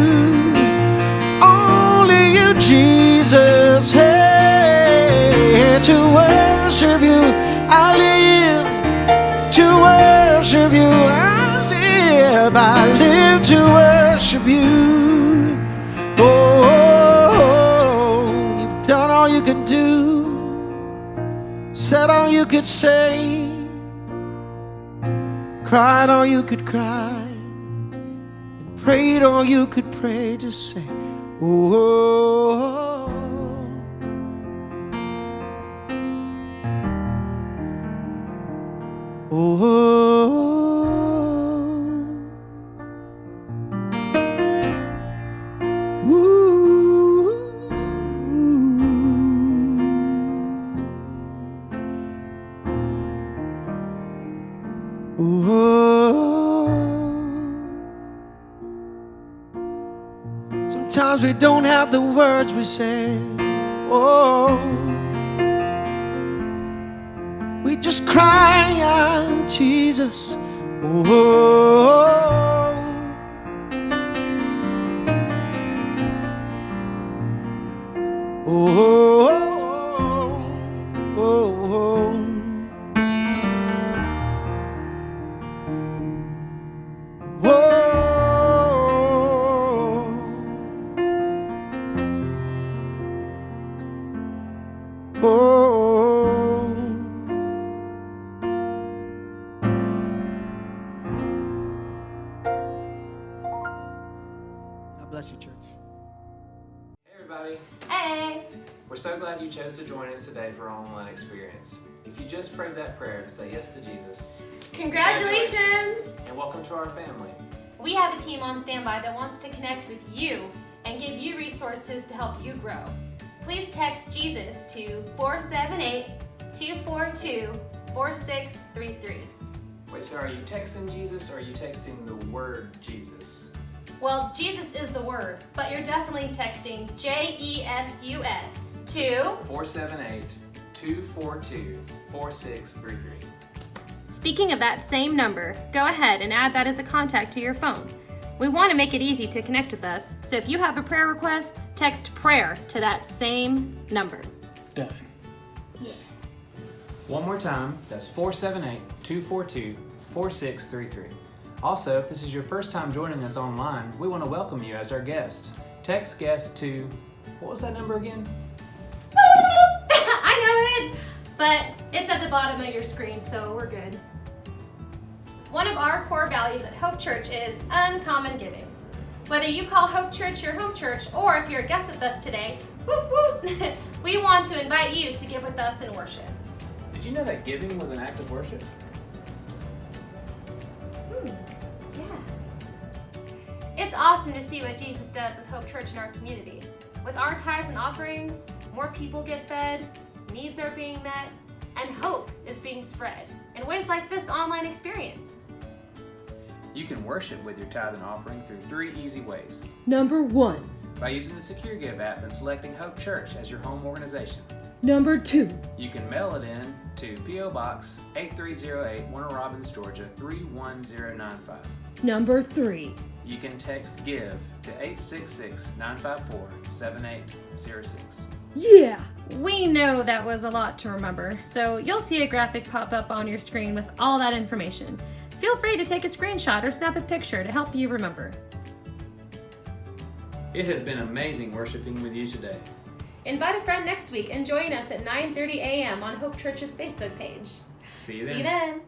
Speaker 3: Only you, Jesus. Hey, to worship you. I live to worship you. I live to worship you. Oh, you've done all you can do, said all you could say, cried all you could cry, and prayed all you could pray. Just say, oh, oh, oh. Sometimes we don't have the words we say. Oh, we just cry out, Jesus. Oh, oh, oh, oh. God bless you, church.
Speaker 8: Hey everybody,
Speaker 5: Hey!
Speaker 8: we're so glad you chose to join us today for our online experience. If you just prayed that prayer to say yes to Jesus,
Speaker 5: Congratulations!
Speaker 8: and welcome to our family.
Speaker 9: We have a team on standby that wants to connect with you and give you resources to help you grow. Please text Jesus to 478-242-4633.
Speaker 8: Wait, so are you texting Jesus or are you texting the word Jesus?
Speaker 9: Well, Jesus is the word, but you're definitely texting JESUS to
Speaker 8: 478-242-4633.
Speaker 9: Speaking of that same number, go ahead and add that as a contact to your phone. We want to make it easy to connect with us, so if you have a prayer request, text prayer to that same number.
Speaker 8: Done. Yeah. One more time, that's 478-242-4633. Also, if this is your first time joining us online, we want to welcome you as our guest. Text guest to What was that number again?
Speaker 9: I know it, but it's at the bottom of your screen, so we're good. One of our core values at Hope Church is uncommon giving. Whether you call Hope Church your home church, or if you're a guest with us today, whoop whoop, we want to invite you to give with us in worship.
Speaker 8: Did you know that giving was an act of worship?
Speaker 9: Yeah. It's awesome to see what Jesus does with Hope Church in our community. With our tithes and offerings, more people get fed, needs are being met, and hope is being spread in ways like this online experience.
Speaker 8: You can worship with your tithe and offering through 3 easy ways.
Speaker 10: Number 1.
Speaker 8: By using the Secure Give app and selecting Hope Church as your home organization.
Speaker 10: Number 2.
Speaker 8: You can mail it in to P.O. Box 8308, Warner Robins, Georgia 31095.
Speaker 10: Number 3.
Speaker 8: You can text GIVE to 866-954-7806.
Speaker 10: Yeah!
Speaker 9: We know that was a lot to remember, so you'll see a graphic pop up on your screen with all that information. Feel free to take a screenshot or snap a picture to help you remember.
Speaker 8: It has been amazing worshiping with you today.
Speaker 9: Invite a friend next week and join us at 9:30 a.m. on Hope Church's Facebook page.
Speaker 8: See you then.
Speaker 9: See you then.